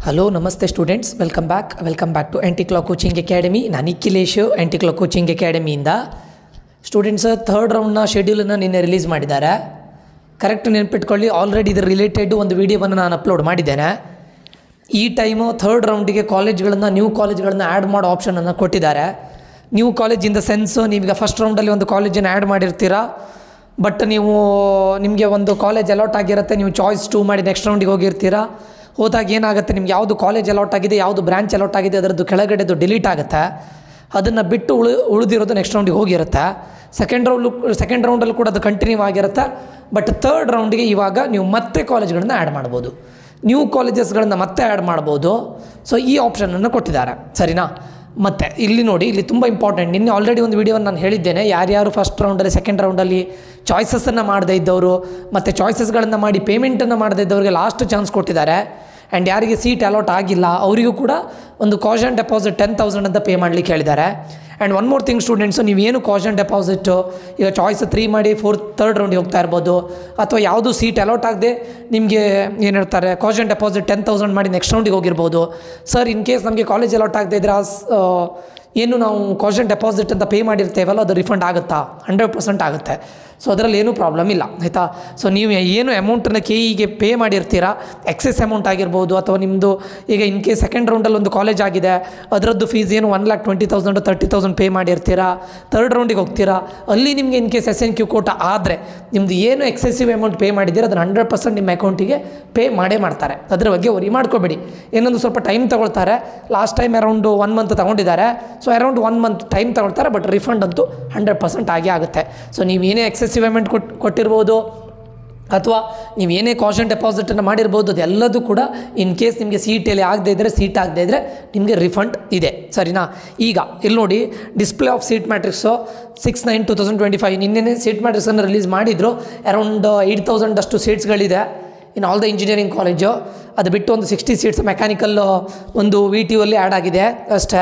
Hello ನಮಸ್ತೆ students, welcome back to anti clock coaching academy. ನಾನು Nikhilesh, anti clock coaching ಅಕಾಡೆಮಿಯಿಂದ. Students, third ರೌಂಡ್ನ ಶೆಡ್ಯೂಲನ್ನು ನಿನ್ನೆ ರಿಲೀಸ್ ಮಾಡಿದ್ದಾರೆ. ಕರೆಕ್ಟ್ ನೆನಪಿಟ್ಕೊಳ್ಳಿ, ಆಲ್ರೆಡಿ ಇದರ ರಿಲೇಟೆಡ್ ಒಂದು ವೀಡಿಯೋವನ್ನು ನಾನು ಅಪ್ಲೋಡ್ ಮಾಡಿದ್ದೇನೆ. ಈ ಟೈಮು ಥರ್ಡ್ ರೌಂಡಿಗೆ ನ್ಯೂ ಕಾಲೇಜ್ಗಳನ್ನು ಆ್ಯಡ್ ಮಾಡೋ ಆಪ್ಷನನ್ನು ಕೊಟ್ಟಿದ್ದಾರೆ. New college in the sense, ನೀವೀಗ ಫಸ್ಟ್ ರೌಂಡಲ್ಲಿ ಒಂದು ಕಾಲೇಜನ್ನು ಆ್ಯಡ್ ಮಾಡಿರ್ತೀರಾ, ಬಟ್ ನಿಮಗೆ ಒಂದು ಕಾಲೇಜ್ ಅಲಾಟ್ ಆಗಿರುತ್ತೆ, ನೀವು ಚಾಯ್ಸ್ 2 ಮಾಡಿ ನೆಕ್ಸ್ಟ್ ರೌಂಡಿಗೆ ಹೋಗಿರ್ತೀರಾ. ಹೋದಾಗ ಏನಾಗುತ್ತೆ, ನಿಮ್ಗೆ ಯಾವುದು ಕಾಲೇಜ್ ಅಲಾಟ್ ಆಗಿದೆ, ಯಾವುದು ಬ್ರ್ಯಾಂಚ್ ಅಲಾಟ್ ಆಗಿದೆ ಅದರದ್ದು ಕೆಳಗಡೆದು ಡಿಲೀಟ್ ಆಗುತ್ತೆ. ಅದನ್ನು ಬಿಟ್ಟು ಉಳಿದಿರೋದು ನೆಕ್ಸ್ಟ್ ರೌಂಡಿಗೆ ಹೋಗಿರುತ್ತೆ. ಸೆಕೆಂಡ್ ರೌಂಡಲ್ಲಿ ಕೂಡ ಅದು ಕಂಟಿನ್ಯೂ ಆಗಿರುತ್ತೆ. ಬಟ್ ಥರ್ಡ್ ರೌಂಡಿಗೆ ಇವಾಗ ನೀವು ಮತ್ತೆ ಕಾಲೇಜ್ಗಳನ್ನು ಆ್ಯಡ್ ಮಾಡ್ಬೋದು, ನ್ಯೂ ಕಾಲೇಜಸ್ಗಳನ್ನು ಮತ್ತೆ ಆ್ಯಡ್ ಮಾಡ್ಬೋದು. ಸೊ ಈ ಆಪ್ಷನನ್ನು ಕೊಟ್ಟಿದ್ದಾರೆ, ಸರಿನಾ? ಮತ್ತು ಇಲ್ಲಿ ನೋಡಿ, ಇಲ್ಲಿ ತುಂಬ ಇಂಪಾರ್ಟೆಂಟ್. ನಿನ್ನೆ ಆಲ್ರೆಡಿ ಒಂದು ವೀಡಿಯೋವನ್ನು ನಾನು ಹೇಳಿದ್ದೇನೆ, ಯಾರ್ಯಾರು ಫಸ್ಟ್ ರೌಂಡಲ್ಲಿ ಸೆಕೆಂಡ್ ರೌಂಡಲ್ಲಿ ಚಾಯ್ಸಸ್ಸನ್ನು ಮಾಡದೇ ಇದ್ದವರು ಮತ್ತು ಚಾಯ್ಸಸ್ಗಳನ್ನು ಮಾಡಿ ಪೇಮೆಂಟನ್ನು ಮಾಡದೇ ಇದ್ದವರಿಗೆ ಲಾಸ್ಟ್ ಚಾನ್ಸ್ ಕೊಟ್ಟಿದ್ದಾರೆ. ಆ್ಯಂಡ್ ಯಾರಿಗೆ ಸೀಟ್ ಅಲಾಟ್ ಆಗಿಲ್ಲ ಅವರಿಗೂ ಕೂಡ ಒಂದು ಕಾಷನ್ ಡೆಪಾಸಿಟ್ 10,000 ಅಂತ ಪೇ ಮಾಡಲಿಕ್ಕೆ ಹೇಳಿದ್ದಾರೆ. And one more thing students, ನೀವೇನು ಕಾಷನ್ ಡೆಪಾಸಿಟ್ಟು ಈಗ ಚಾಯ್ಸ್ 3 ಮಾಡಿ ಥರ್ಡ್ ರೌಂಡಿಗೆ ಹೋಗ್ತಾ ಇರ್ಬೋದು, ಅಥವಾ ಯಾವುದು ಸೀಟ್ ಅಲಾಟ್ ಆಗದೆ ನಿಮಗೆ ಏನು ಹೇಳ್ತಾರೆ ಕಾಷನ್ ಡೆಪಾಸಿಟ್ 10,000 ಮಾಡಿ ನೆಕ್ಸ್ಟ್ ರೌಂಡಿಗೆ ಹೋಗಿರ್ಬೋದು. ಸರ್, ಇನ್ ಕೇಸ್ ನಮಗೆ ಕಾಲೇಜ್ ಅಲಾಟ್ ಆಗದೆ ಇದ್ರೆ ಏನು ನಾವು ಕಾಷನ್ ಡೆಪಾಸಿಟ್ ಅಂತ ಪೇ ಮಾಡಿರ್ತೇವಲ್ಲ, ಅದು ರಿಫಂಡ್ ಆಗುತ್ತಾ? 100% ಆಗುತ್ತೆ. ಸೊ ಅದರಲ್ಲಿ ಏನೂ ಪ್ರಾಬ್ಲಮ್ ಇಲ್ಲ, ಆಯಿತಾ? ಸೊ ನೀವು ಏನು ಅಮೌಂಟನ್ನು KEಗೆ ಪೇ ಮಾಡಿರ್ತೀರಾ, ಎಕ್ಸೆಸ್ ಅಮೌಂಟ್ ಆಗಿರ್ಬೋದು, ಅಥವಾ ನಿಮ್ಮದು ಈಗ ಇನ್ ಕೇಸ್ ಸೆಕೆಂಡ್ ರೌಂಡಲ್ಲಿ ಒಂದು ಕಾಲೇಜ್ ಆಗಿದೆ, ಅದರದ್ದು ಫೀಸ್ ಏನು 1,20,000 30,000 ಪೇ ಮಾಡಿರ್ತೀರಾ, ಥರ್ಡ್ ರೌಂಡಿಗೆ ಹೋಗ್ತೀರಾ, ಅಲ್ಲಿ ನಿಮಗೆ ಇನ್ ಕೇಸ್ SNQ ಕೋಟ ಆದರೆ ನಿಮ್ಮದು ಏನು ಎಕ್ಸೆಸಿವ್ ಅಮೌಂಟ್ ಪೇ ಮಾಡಿದ್ದೀರಾ ಅದನ್ನು 100% ನಿಮ್ಮ ಅಕೌಂಟಿಗೆ ಪೇ ಮಾಡೇ ಮಾಡ್ತಾರೆ. ಅದರ ಬಗ್ಗೆ ವರಿ ಮಾಡ್ಕೋಬೇಡಿ. ಏನೊಂದು ಸ್ವಲ್ಪ ಟೈಮ್ ತೊಗೊಳ್ತಾರೆ. ಲಾಸ್ಟ್ ಟೈಮ್ ಅರೌಂಡು 1 ಮಂತ್ ತೊಗೊಂಡಿದ್ದಾರೆ. ಸೊ ಅರೌಂಡ್ 1 ಮಂತ್ ಟೈಮ್ ತೊಗೊಳ್ತಾರೆ, ಬಟ್ ರಿಫಂಡ್ ಅಂತೂ 100% ಆಗೇ ಆಗುತ್ತೆ. ಸೊ ನೀವು ಏನೇ ಎಕ್ಸೆಸಿವ್ ಅಮೌಂಟ್ ಕೊಟ್ಟಿರ್ಬೋದು, ಅಥವಾ ನೀವೇನೇ ಕಾಷನ್ ಡೆಪಾಸಿಟನ್ನು ಮಾಡಿರ್ಬೋದು, ಅದೆಲ್ಲದೂ ಕೂಡ ಇನ್ ಕೇಸ್ ನಿಮಗೆ ಸೀಟ್ ಆಗದೇ ಇದ್ದರೆ ನಿಮಗೆ ರಿಫಂಡ್ ಇದೆ, ಸರಿನಾ? ಈಗ ಇಲ್ಲಿ ನೋಡಿ, ಡಿಸ್ಪ್ಲೇ ಆಫ್ ಸೀಟ್ ಮ್ಯಾಟ್ರಿಕ್ಸು 6/9/2025 ನಿನ್ನೆ ಸೀಟ್ ಮ್ಯಾಟ್ರಿಕ್ಸನ್ನು ರಿಲೀಸ್ ಮಾಡಿದರು. ಅರೌಂಡ್ 8,000 ಅಷ್ಟು ಸೀಟ್ಸ್ಗಳಿದೆ in all the engineering college. ಅದು ಬಿಟ್ಟು ಒಂದು 60 ಸೀಟ್ಸ್ ಮೆಕ್ಯಾನಿಕಲ್ ಒಂದು VTU ಅಲ್ಲಿ ಆ್ಯಡ್ ಆಗಿದೆ ಅಷ್ಟೇ.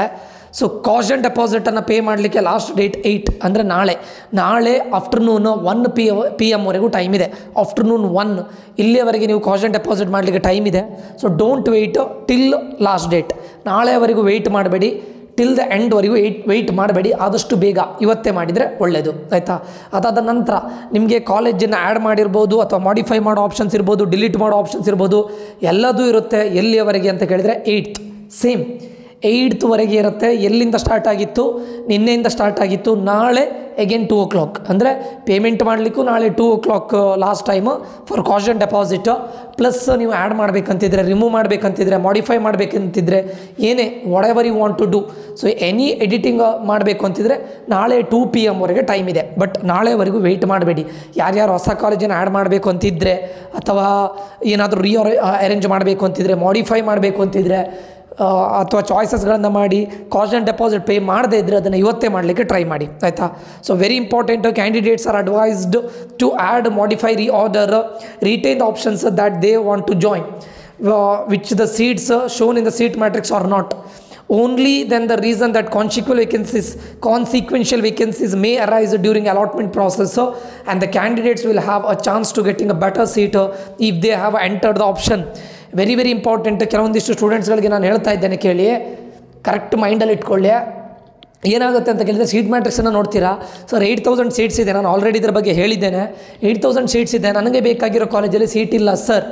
ಸೊ ಕಾಷನ್ ಡೆಪಾಸಿಟನ್ನು ಪೇ ಮಾಡಲಿಕ್ಕೆ ಲಾಸ್ಟ್ ಡೇಟ್ 8 ಅಂದರೆ ನಾಳೆ ಆಫ್ಟರ್ನೂನು 1 PM ವರೆಗೂ ಟೈಮ್ ಇದೆ. ಆಫ್ಟರ್ನೂನ್ 1 ಇಲ್ಲಿಯವರೆಗೆ ನೀವು ಕಾಷನ್ ಡೆಪಾಸಿಟ್ ಮಾಡಲಿಕ್ಕೆ ಟೈಮ್ ಇದೆ. So don't wait till last date. ನಾಳೆವರೆಗೂ ವೆಯ್ಟ್ ಮಾಡಬೇಡಿ, ಟಿಲ್ ದ ಎಂಡ್ವರೆಗೂ ವೆಯ್ಟ್ ಮಾಡಬೇಡಿ. ಆದಷ್ಟು ಬೇಗ ಇವತ್ತೇ ಮಾಡಿದರೆ ಒಳ್ಳೆಯದು, ಆಯಿತಾ? ಅದಾದ ನಂತರ ನಿಮಗೆ ಕಾಲೇಜನ್ನು ಆ್ಯಡ್ ಮಾಡಿರ್ಬೋದು, ಅಥವಾ ಮಾಡಿಫೈ ಮಾಡೋ ಆಪ್ಷನ್ಸ್ ಇರ್ಬೋದು, ಡಿಲೀಟ್ ಮಾಡೋ ಆಪ್ಷನ್ಸ್ ಇರ್ಬೋದು, ಎಲ್ಲದೂ ಇರುತ್ತೆ. ಎಲ್ಲಿಯವರೆಗೆ ಅಂತ ಕೇಳಿದರೆ 8th ಸೇಮ್ 8th ವರೆಗೆ ಇರುತ್ತೆ. ಎಲ್ಲಿಂದ ಸ್ಟಾರ್ಟ್ ಆಗಿತ್ತು? ನಿನ್ನೆಯಿಂದ ಸ್ಟಾರ್ಟ್ ಆಗಿತ್ತು. ನಾಳೆ ಅಗೇನ್ 2 o'clock, ಅಂದರೆ ಪೇಮೆಂಟ್ ಮಾಡಲಿಕ್ಕೂ ನಾಳೆ 2 o'clock last time for caution deposit. Plus ನೀವು ಆ್ಯಡ್ ಮಾಡಬೇಕಂತಿದ್ರೆ, ರಿಮೂವ್ ಮಾಡಬೇಕಂತಿದ್ರೆ, ಮಾಡಿಫೈ ಮಾಡಬೇಕಂತಿದ್ರೆ, ಏನೇ whatever you want to do, so any editing ಮಾಡಬೇಕು ಅಂತಿದ್ರೆ ನಾಳೆ 2 PM ವರೆಗೆ ಟೈಮ್ ಇದೆ. ಬಟ್ ನಾಳೆವರೆಗೂ ವೆಯ್ಟ್ ಮಾಡಬೇಡಿ. ಯಾರ್ಯಾರು ಹೊಸ ಕಾಲೇಜನ್ನು ಆ್ಯಡ್ ಮಾಡಬೇಕು ಅಂತಿದ್ದರೆ, ಅಥವಾ ಏನಾದರೂ ಅರೇಂಜ್ ಮಾಡಬೇಕು ಅಂತಿದ್ರೆ, ಮಾಡಿಫೈ ಮಾಡಬೇಕು ಅಂತಿದ್ರೆ, ಅಥವಾ ಚಾಯ್ಸಸ್ಗಳನ್ನು ಮಾಡಿ ಕಾಷನ್ ಡೆಪಾಸಿಟ್ ಪೇ ಮಾಡದೇ ಇದ್ದರೆ ಅದನ್ನು ಇವತ್ತೇ ಮಾಡಲಿಕ್ಕೆ ಟ್ರೈ ಮಾಡಿ, ಆಯಿತಾ? So very important, candidates are advised to add, modify, reorder, retain the options that they want to join which the seats shown in the seat matrix or not. Only then the reason that consequential vacancies may arise during allotment process, and the candidates will have a chance to getting a better seat if they have entered the option. Very important. ಕೆಲವೊಂದಿಷ್ಟು ಸ್ಟೂಡೆಂಟ್ಸ್ಗಳಿಗೆ ನಾನು ಹೇಳ್ತಾ ಇದ್ದೇನೆ, ಕೇಳಿ, correct ಮೈಂಡಲ್ಲಿ ಇಟ್ಕೊಳ್ಳಿ. ಏನಾಗುತ್ತೆ ಅಂತ ಕೇಳಿದರೆ, ಸೀಟ್ ಮ್ಯಾಟ್ರಿಕ್ಸನ್ನು ನೋಡ್ತೀರಾ, ಸರ್ 8,000 ಸೀಟ್ಸ್ ಇದೆ, ನಾನು ಆಲ್ರೆಡಿ ಇದ್ರ ಬಗ್ಗೆ ಹೇಳಿದ್ದೇನೆ. 8,000 ಸೀಟ್ಸ್ ಇದೆ, ನನಗೆ ಬೇಕಾಗಿರೋ ಕಾಲೇಜಲ್ಲಿ ಸೀಟ್ ಇಲ್ಲ ಸರ್.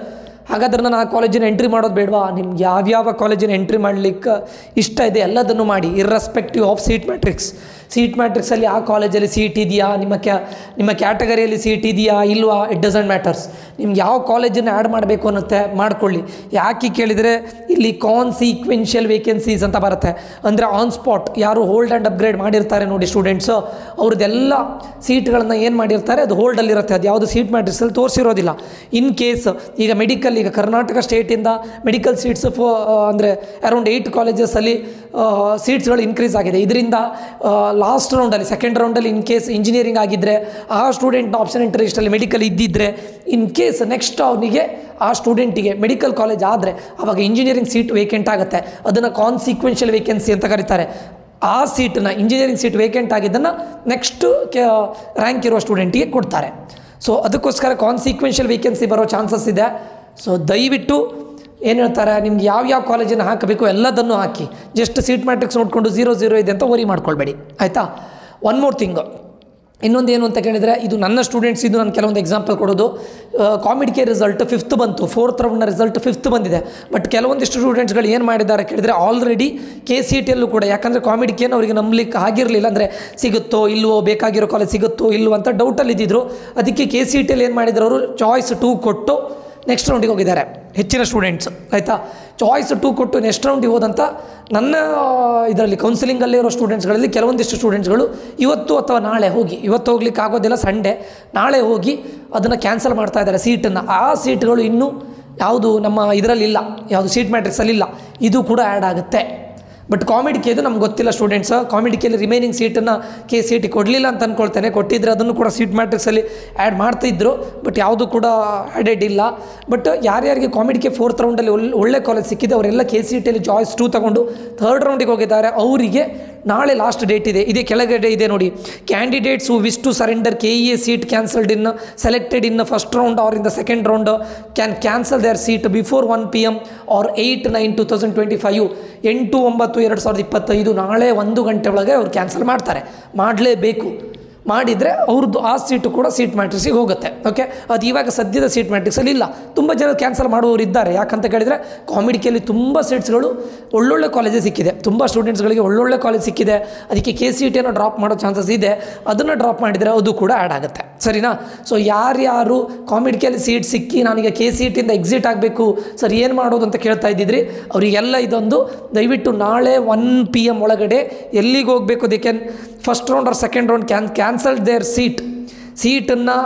ಹಾಗಾದ್ರೆ ನಾನು ಆ ಕಾಲೇಜಿನ ಎಂಟ್ರಿ ಮಾಡೋದು ಬೇಡವಾ? ನಿಮ್ಗೆ ಯಾವ್ಯಾವ ಕಾಲೇಜಿನ ಎಂಟ್ರಿ ಮಾಡಲಿಕ್ಕೆ ಇಷ್ಟ ಇದೆ ಎಲ್ಲದನ್ನು ಮಾಡಿ, irrespective of seat matrix. Seat ಮ್ಯಾಟ್ರಿಕ್ಸಲ್ಲಿ ಆ ಕಾಲೇಜಲ್ಲಿ ಸೀಟ್ ಇದೆಯಾ, ನಿಮ್ಮ ಕ್ಯಾಟಗರಿಯಲ್ಲಿ ಸೀಟ್ ಇದೆಯಾ ಇಲ್ವಾ, ಇಟ್ ಡಸಂಟ್ ಮ್ಯಾಟರ್ಸ್. ನಿಮ್ಗೆ ಯಾವ ಕಾಲೇಜನ್ನು ಆ್ಯಡ್ ಮಾಡಬೇಕು ಅನ್ನತ್ತೆ ಮಾಡ್ಕೊಳ್ಳಿ. ಯಾಕೆ ಕೇಳಿದರೆ, ಇಲ್ಲಿ ಕಾನ್ಸಿಕ್ವೆನ್ಷಿಯಲ್ ವೇಕೆನ್ಸೀಸ್ ಅಂತ ಬರುತ್ತೆ. ಅಂದರೆ ಆನ್ ಸ್ಪಾಟ್ ಯಾರು ಹೋಲ್ಡ್ ಆ್ಯಂಡ್ ಅಪ್ಗ್ರೇಡ್ ಮಾಡಿರ್ತಾರೆ ನೋಡಿ ಸ್ಟೂಡೆಂಟ್ಸು, ಅವ್ರದ್ದೆಲ್ಲ ಸೀಟ್ಗಳನ್ನು ಏನು ಮಾಡಿರ್ತಾರೆ ಅದು ಹೋಲ್ಡಲ್ಲಿರುತ್ತೆ. ಅದು ಯಾವುದು ಸೀಟ್ ಮ್ಯಾಟ್ರಿಕ್ಸಲ್ಲಿ ತೋರಿಸಿರೋದಿಲ್ಲ. ಇನ್ ಕೇಸ್ ಈಗ ಮೆಡಿಕಲ್, ಈಗ ಕರ್ನಾಟಕ ಸ್ಟೇಟಿಂದ ಮೆಡಿಕಲ್ ಸೀಟ್ಸ್ ಅಂದರೆ ಅರೌಂಡ್ 8 ಕಾಲೇಜಸಲ್ಲಿ ಸೀಟ್ಸ್ಗಳು ಇನ್ಕ್ರೀಸ್ ಆಗಿದೆ. ಇದರಿಂದ ಲಾಸ್ಟ್ ರೌಂಡಲ್ಲಿ, ಸೆಕೆಂಡ್ ರೌಂಡಲ್ಲಿ ಇನ್ ಕೇಸ್ ಇಂಜಿನಿಯರಿಂಗ್ ಆಗಿದ್ದರೆ ಆ ಸ್ಟೂಡೆಂಟ್ನ ಆಪ್ಷನ್ ಎಂಟ್ರಿ ಲಿಸ್ಟಲ್ಲಿ ಮೆಡಿಕಲ್ ಇದ್ದಿದ್ದರೆ, ಇನ್ ಕೇಸ್ ನೆಕ್ಸ್ಟ್ ಅವನಿಗೆ ಆ ಸ್ಟೂಡೆಂಟಿಗೆ ಮೆಡಿಕಲ್ ಕಾಲೇಜ್ ಆದರೆ ಆವಾಗ ಇಂಜಿನಿಯರಿಂಗ್ ಸೀಟ್ ವೇಕೆಂಟ್ ಆಗುತ್ತೆ. ಅದನ್ನು ಕಾನ್ಸಿಕ್ವೆನ್ಷಿಯಲ್ ವೇಕೆನ್ಸಿ ಅಂತ ಕರೀತಾರೆ. ಆ ಸೀಟನ್ನು, ಇಂಜಿನಿಯರಿಂಗ್ ಸೀಟ್ ವೇಕೆಂಟ್ ಆಗಿದ್ದನ್ನು ನೆಕ್ಸ್ಟ್ ರ್ಯಾಂಕ್ ಇರುವ ಸ್ಟೂಡೆಂಟಿಗೆ ಕೊಡ್ತಾರೆ. ಸೊ ಅದಕ್ಕೋಸ್ಕರ ಕಾನ್ಸಿಕ್ವೆನ್ಷಿಯಲ್ ವೇಕೆನ್ಸಿ ಬರೋ ಚಾನ್ಸಸ್ ಇದೆ. ಸೊ ದಯವಿಟ್ಟು ಏನು ಹೇಳ್ತಾರೆ, ನಿಮ್ಗೆ ಯಾವ ಕಾಲೇಜನ್ನು ಹಾಕಬೇಕು ಎಲ್ಲದನ್ನು ಹಾಕಿ, ಜಸ್ಟ್ ಸೀಟ್ ಮ್ಯಾಟ್ರಿಕ್ಸ್ ನೋಡಿಕೊಂಡು 0 ಇದೆ ಅಂತ ವರಿ ಮಾಡ್ಕೊಳ್ಬೇಡಿ, ಆಯಿತಾ. ಒನ್ ಮೋರ್ ಥಿಂಗ್, ಇನ್ನೊಂದು ಏನು ಅಂತ ಕೇಳಿದರೆ, ಇದು ನನ್ನ ಸ್ಟೂಡೆಂಟ್ಸ್, ಇದು ನಾನು ಕೆಲವೊಂದು ಎಕ್ಸಾಂಪಲ್ ಕೊಡೋದು. ಕಾಮಿಡಿಕೆ ರಿಸಲ್ಟ್ 5th ಬಂತು, 4th ರೌಂಡ್ನ ರಿಸಲ್ಟ್ 5th ಬಂದಿದೆ. ಬಟ್ ಕೆಲವೊಂದಿಷ್ಟು ಸ್ಟೂಡೆಂಟ್ಸ್ಗಳು ಏನು ಮಾಡಿದ್ದಾರೆ ಕೇಳಿದರೆ, ಆಲ್ರೆಡಿ KCETಯಲ್ಲೂ ಕೂಡ, ಯಾಕಂದರೆ ಕಾಮಿಡಿಕೆಯನ್ನು ಅವರಿಗೆ ನಂಬಲಿಕ್ಕೆ ಆಗಿರಲಿಲ್ಲ, ಅಂದರೆ ಸಿಗುತ್ತೋ ಇಲ್ವೋ, ಬೇಕಾಗಿರೋ ಕಾಲೇಜ್ ಸಿಗುತ್ತೋ ಇಲ್ವೋ ಅಂತ ಡೌಟಲ್ಲಿ ಇದ್ದಿದ್ರು. ಅದಕ್ಕೆ KCETಯಲ್ಲಿ ಏನು ಮಾಡಿದ್ರು, ಅವರು ಚಾಯ್ಸ್ 2 ಕೊಟ್ಟು ನೆಕ್ಸ್ಟ್ ರೌಂಡಿಗೆ ಹೋಗಿದ್ದಾರೆ ಹೆಚ್ಚಿನ ಸ್ಟೂಡೆಂಟ್ಸ್, ಆಯಿತಾ. ಚಾಯ್ಸ್ 2 ಕೊಟ್ಟು ನೆಕ್ಸ್ಟ್ ರೌಂಡಿಗೆ ಹೋದಂಥ ನನ್ನ ಇದರಲ್ಲಿ ಕೌನ್ಸಿಲಿಂಗಲ್ಲೇ ಇರೋ ಸ್ಟೂಡೆಂಟ್ಸ್ಗಳಲ್ಲಿ ಕೆಲವೊಂದಿಷ್ಟು ಸ್ಟೂಡೆಂಟ್ಸ್ಗಳು ಇವತ್ತು ಅಥವಾ ನಾಳೆ ಹೋಗಿ, ಇವತ್ತು ಹೋಗ್ಲಿಕ್ಕೆ ಆಗೋದಿಲ್ಲ ಸಂಡೇ, ನಾಳೆ ಹೋಗಿ ಅದನ್ನು ಕ್ಯಾನ್ಸಲ್ ಮಾಡ್ತಾ ಇದ್ದಾರೆ ಸೀಟನ್ನು. ಆ ಸೀಟ್ಗಳು ಇನ್ನೂ ಯಾವುದು ನಮ್ಮ ಇದರಲ್ಲಿಲ್ಲ, ಯಾವುದು ಸೀಟ್ ಮ್ಯಾಟ್ರಿಕ್ಸಲ್ಲಿಲ್ಲ, ಇದು ಕೂಡ ಆ್ಯಡ್ ಆಗುತ್ತೆ. ಬಟ್ ಕಾಮಿಡಿಕೆದು ನಮ್ಗೆ ಗೊತ್ತಿಲ್ಲ ಸ್ಟೂಡೆಂಟ್ಸ್, ಕಾಮಿಡಿಕೆಯಲ್ಲಿ ರಿಮೈನಿಂಗ್ ಸೀಟನ್ನು KCET ಕೊಡಲಿಲ್ಲ ಅಂತ ಅಂದ್ಕೊಳ್ತೇನೆ. ಕೊಟ್ಟಿದ್ದರೆ ಅದನ್ನು ಕೂಡ ಸೀಟ್ ಮ್ಯಾಟ್ರಿಕ್ಸಲ್ಲಿ ಆ್ಯಡ್ ಮಾಡ್ತಿದ್ರು, ಬಟ್ ಯಾವುದು ಕೂಡ ಆ್ಯಡೆಡ್ ಇಲ್ಲ. ಬಟ್ ಯಾರ್ಯಾರಿಗೆ ಕಾಮಿಡಿಕೆ 4th ರೌಂಡಲ್ಲಿ ಒಳ್ಳೆ ಕಾಲೇಜ್ ಸಿಕ್ಕಿದೆ ಅವರೆಲ್ಲ KCETಯಲ್ಲಿ ಚಾಯ್ಸ್ 2 ತಗೊಂಡು 3rd ರೌಂಡಿಗೆ ಹೋಗಿದ್ದಾರೆ. ಅವರಿಗೆ ನಾಳೆ ಲಾಸ್ಟ್ ಡೇಟ್ ಇದೆ. ಇದೇ ಕೆಳಗಡೆ ಇದೆ ನೋಡಿ, candidates who wish to surrender KEA seat cancelled in selected in first round or in the second round can cancel their seat before 1 PM or 8/9/2025, 8/9/2025, ನಾಳೆ 1 ಗಂಟೆ ಒಳಗೆ ಅವ್ರು ಕ್ಯಾನ್ಸಲ್ ಮಾಡ್ತಾರೆ, ಮಾಡಲೇಬೇಕು. ಮಾಡಿದರೆ ಅವ್ರದ್ದು ಆ ಸೀಟು ಕೂಡ ಸೀಟ್ ಮ್ಯಾಟ್ರಿಕ್ಸಿಗೆ ಹೋಗುತ್ತೆ. ಓಕೆ, ಅದು ಇವಾಗ ಸದ್ಯದ ಸೀಟ್ ಮ್ಯಾಟ್ರಿಕ್ಸಲ್ಲಿ ಇಲ್ಲ. ತುಂಬ ಜನ ಕ್ಯಾನ್ಸಲ್ ಮಾಡುವವರು ಇದ್ದಾರೆ. ಯಾಕಂತ ಕೇಳಿದರೆ ಕಾಮಿಡಿಕೆಯಲ್ಲಿ ತುಂಬ ಸೀಟ್ಸ್ಗಳು ಒಳ್ಳೊಳ್ಳೆ ಕಾಲೇಜೇ ಸಿಕ್ಕಿದೆ, ತುಂಬ ಸ್ಟೂಡೆಂಟ್ಸ್ಗಳಿಗೆ ಒಳ್ಳೊಳ್ಳೆ ಕಾಲೇಜ್ ಸಿಕ್ಕಿದೆ. ಅದಕ್ಕೆ KCETಯನ್ನು ಡ್ರಾಪ್ ಮಾಡೋ ಚಾನ್ಸಸ್ ಇದೆ. ಅದನ್ನು ಡ್ರಾಪ್ ಮಾಡಿದರೆ ಅದು ಕೂಡ ಆ್ಯಡ್ ಆಗುತ್ತೆ, ಸರಿನಾ. ಸೊ ಯಾರ್ಯಾರು ಕಾಮಿಡಿಕೆಯಲ್ಲಿ ಸೀಟ್ ಸಿಕ್ಕಿ ನನಗೆ KCETಯಿಂದ ಎಕ್ಸಿಟ್ ಆಗಬೇಕು ಸರ್ ಏನು ಮಾಡೋದು ಅಂತ ಕೇಳ್ತಾ ಇದ್ದಿದ್ರಿ, ಅವರಿಗೆಲ್ಲ ಇದೊಂದು ದಯವಿಟ್ಟು ನಾಳೆ 1 PM ಒಳಗಡೆ ಎಲ್ಲಿಗೆ ಹೋಗಬೇಕು, they can first round or second round cancel their ಸೀಟನ್ನು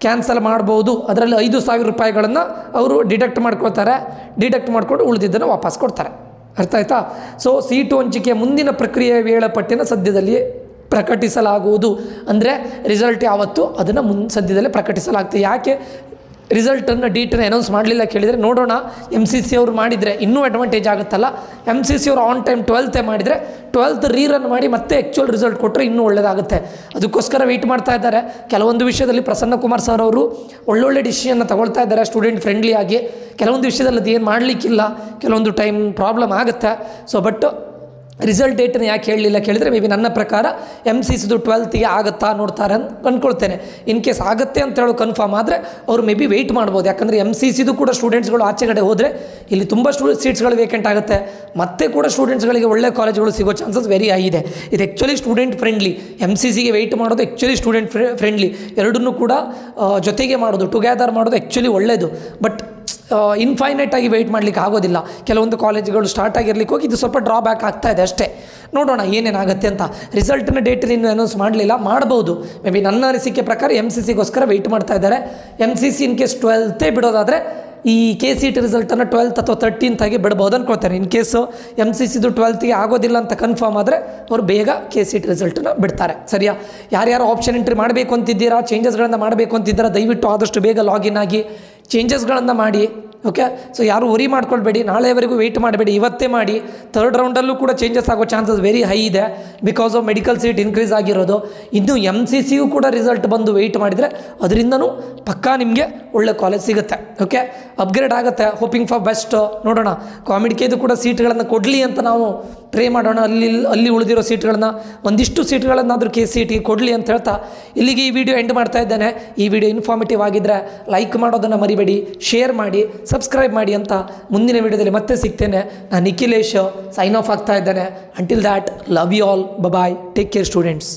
ಕ್ಯಾನ್ಸಲ್ ಮಾಡ್ಬೋದು. ಅದರಲ್ಲಿ 5,000 ರೂಪಾಯಿಗಳನ್ನು ಅವರು ಡಿಡಕ್ಟ್ ಮಾಡ್ಕೊಳ್ತಾರೆ. ಡಿಡಕ್ಟ್ ಮಾಡಿಕೊಂಡು ಉಳಿದಿದ್ದನ್ನು ವಾಪಸ್ ಕೊಡ್ತಾರೆ. ಅರ್ಥ ಆಯ್ತಾ. ಸೊ ಸೀಟು ಹಂಚಿಕೆ ಮುಂದಿನ ಪ್ರಕ್ರಿಯೆ ವೇಳಾಪಟ್ಟಿನ ಸದ್ಯದಲ್ಲಿ ಪ್ರಕಟಿಸಲಾಗುವುದು. ಅಂದರೆ ರಿಸಲ್ಟ್ ಯಾವತ್ತು ಅದನ್ನು ಸದ್ಯದಲ್ಲೇ ಪ್ರಕಟಿಸಲಾಗ್ತದೆ. ಯಾಕೆ ರಿಸಲ್ಟನ್ನು ಡೇಟನ್ನು ಅನೌನ್ಸ್ ಮಾಡಲಿಲ್ಲ ಕೇಳಿದರೆ, ನೋಡೋಣ MCC ಅವರು ಮಾಡಿದರೆ ಇನ್ನೂ ಅಡ್ವಾಂಟೇಜ್ ಆಗುತ್ತಲ್ಲ. MCC ಅವರು ಆನ್ ಟೈಮ್ 12th ಮಾಡಿದರೆ 12th ರೀರನ್ ಮಾಡಿ ಮತ್ತೆ ಆ್ಯಕ್ಚುಯಲ್ ರಿಸಲ್ಟ್ ಕೊಟ್ಟರೆ ಇನ್ನೂ ಒಳ್ಳೆಯದಾಗುತ್ತೆ. ಅದಕ್ಕೋಸ್ಕರ ವೆಯ್ಟ್ ಮಾಡ್ತಾ ಇದ್ದಾರೆ. ಕೆಲವೊಂದು ವಿಷಯದಲ್ಲಿ ಪ್ರಸನ್ನ ಕುಮಾರ್ ಸರ್ ಅವರು ಒಳ್ಳೊಳ್ಳೆ ಡಿಸಿಷನ್ನ ತಗೊಳ್ತಾ ಇದ್ದಾರೆ ಸ್ಟೂಡೆಂಟ್ ಫ್ರೆಂಡ್ಲಿ ಆಗಿ. ಕೆಲವೊಂದು ವಿಷಯದಲ್ಲಿ ಅದು ಏನು ಮಾಡಲಿಕ್ಕಿಲ್ಲ, ಕೆಲವೊಂದು ಟೈಮ್ ಪ್ರಾಬ್ಲಮ್ ಆಗುತ್ತೆ. ಸೊ ಬಟ್ ರಿಸಲ್ಟ್ ಡೇಟನ್ನು ಯಾಕೆ ಹೇಳಲಿಲ್ಲ ಕೇಳಿದರೆ, ಮೇ ಬಿ ನನ್ನ ಪ್ರಕಾರ MCCದು 12th ಆಗುತ್ತಾ ನೋಡ್ತಾರೆ ಅಂತ ಅಂದ್ಕೊಳ್ತೇನೆ. ಇನ್ ಕೇಸ್ ಆಗುತ್ತೆ ಅಂತ ಹೇಳೋ ಕನ್ಫರ್ಮ್ ಆದರೆ ಅವರು ಮೇ ಬಿ ವೆಯ್ಟ್ ಮಾಡ್ಬೋದು. ಯಾಕಂದರೆ MCCದು ಕೂಡ ಸ್ಟೂಡೆಂಟ್ಸ್ಗಳು ಆಚೆ ಕಡೆ ಹೋದರೆ ಇಲ್ಲಿ ತುಂಬ ಸೀಟ್ಸ್ಗಳು ವೇಕೆಂಟ್ ಆಗುತ್ತೆ, ಮತ್ತೆ ಕೂಡ ಸ್ಟೂಡೆಂಟ್ಸ್ಗಳಿಗೆ ಒಳ್ಳೆ ಕಾಲೇಜ್ಗಳು ಸಿಗೋ ಚಾನ್ಸಸ್ ವೆರಿ ಹೈ ಇದೆ. ಇದು ಆ್ಯಕ್ಚುಲಿ ಸ್ಟೂಡೆಂಟ್ ಫ್ರೆಂಡ್ಲಿ. MCCಗೆ ವೆಯ್ಟ್ ಮಾಡೋದು ಆ್ಯಕ್ಚುಲಿ ಸ್ಟೂಡೆಂಟ್ ಫ್ರೆಂಡ್ಲಿ, ಎರಡನ್ನೂ ಕೂಡ ಜೊತೆಗೆ ಮಾಡೋದು, ಟುಗೆದರ್ ಮಾಡೋದು ಆ್ಯಕ್ಚುಲಿ ಒಳ್ಳೆಯದು. ಬಟ್ ಇನ್ಫೈನೈಟ್ ಆಗಿ ವೆಯ್ಟ್ ಮಾಡಲಿಕ್ಕೆ ಆಗೋದಿಲ್ಲ. ಕೆಲವೊಂದು ಕಾಲೇಜುಗಳು ಸ್ಟಾರ್ಟ್ ಆಗಿರ್ಲಿಕ್ಕೆ ಹೋಗಿ ಇದು ಸ್ವಲ್ಪ ಡ್ರಾಬ್ಯಾಕ್ ಆಗ್ತಾ ಇದೆ ಅಷ್ಟೇ. ನೋಡೋಣ ಏನೇನಾಗುತ್ತೆ ಅಂತ. ರಿಸಲ್ಟ್ನ ಡೇಟ್ ಇನ್ನೂ ಅನೌನ್ಸ್ ಮಾಡಲಿಲ್ಲ, ಮಾಡ್ಬೋದು. ಮೇ ಬಿ ನನ್ನ ಅನಿಸಿಕೆ ಪ್ರಕಾರ MCCಗೋಸ್ಕರ ವೆಯ್ಟ್ ಮಾಡ್ತಾ ಇದ್ದಾರೆ. MCC ಇನ್ ಕೇಸ್ 12th ಬಿಡೋದಾದರೆ ಈ KCET ರಿಸಲ್ಟನ್ನು 12th ಅಥವಾ 13th ಆಗಿ ಬಿಡ್ಬೋದು ಅಂದ್ಕೊಳ್ತಾರೆ. ಇನ್ ಕೇಸು MCCದು 12th ಆಗೋದಿಲ್ಲ ಅಂತ ಕನ್ಫರ್ಮ್ ಆದರೆ ಅವರು ಬೇಗ KCET ರಿಸಲ್ಟನ್ನು ಬಿಡ್ತಾರೆ. ಸರಿಯಾ. ಯಾರ್ಯಾರು ಆಪ್ಷನ್ ಎಂಟ್ರಿ ಮಾಡಬೇಕು ಅಂತಿದ್ದೀರಾ, ಚೇಂಜಸ್ಗಳನ್ನು ಮಾಡಬೇಕು ಅಂತಿದ್ದೀರಾ, ದಯವಿಟ್ಟು ಆದಷ್ಟು ಬೇಗ ಲಾಗಿನ್ ಆಗಿ ಚೇಂಜಸ್ಗಳನ್ನು ಮಾಡಿ. ಓಕೆ, ಸೊ ಯಾರು ವರಿ ಮಾಡ್ಕೊಳ್ಬೇಡಿ, ನಾಳೆವರೆಗೂ ವೆಯ್ಟ್ ಮಾಡಬೇಡಿ, ಇವತ್ತೇ ಮಾಡಿ. 3rd ರೌಂಡಲ್ಲೂ ಕೂಡ ಚೇಂಜಸ್ ಆಗೋ ಚಾನ್ಸಸ್ ವೆರಿ ಹೈ ಇದೆ, because of medical seat increase ಆಗಿರೋದು. ಇನ್ನು MCCಯೂ ಕೂಡ ರಿಸಲ್ಟ್ ಬಂದು ವೆಯ್ಟ್ ಮಾಡಿದರೆ ಅದರಿಂದನೂ ಪಕ್ಕಾ ನಿಮಗೆ ಒಳ್ಳೆ ಕಾಲೇಜ್ ಸಿಗುತ್ತೆ. ಓಕೆ, ಅಪ್ಗ್ರೇಡ್ ಆಗುತ್ತೆ. Hoping for best. ನೋಡೋಣ, ಕಾಮಿಡಿಕೆದು ಕೂಡ ಸೀಟ್ಗಳನ್ನು ಕೊಡಲಿ ಅಂತ ನಾವು ಪ್ರೇ ಮಾಡೋಣ. ಅಲ್ಲಿ ಉಳಿದಿರೋ ಸೀಟ್ಗಳನ್ನು, ಒಂದಿಷ್ಟು ಸೀಟ್ಗಳನ್ನಾದರೂ KCETಗೆ ಕೊಡಲಿ ಅಂತ ಹೇಳ್ತಾ ಇಲ್ಲಿಗೆ ಈ ವಿಡಿಯೋ ಎಂಡ್ ಮಾಡ್ತಾ ಇದ್ದೇನೆ. ಈ ವಿಡಿಯೋ ಇನ್ಫಾರ್ಮೇಟಿವ್ ಆಗಿದ್ದರೆ ಲೈಕ್ ಮಾಡೋದನ್ನು ಮರಿಬೇಡಿ, ಶೇರ್ ಮಾಡಿ, ಸಬ್ಸ್ಕ್ರೈಬ್ ಮಾಡಿ ಅಂತ ಮುಂದಿನ ವಿಡಿಯೋದಲ್ಲಿ ಮತ್ತೆ ಸಿಗ್ತೇನೆ. ನಾನು ನಿಖಿಲೇಶ್ ಸೈನ್ ಆಫ್ ಆಗ್ತಾ ಇದ್ದೇನೆ. Until that, love you all, bye, take care students.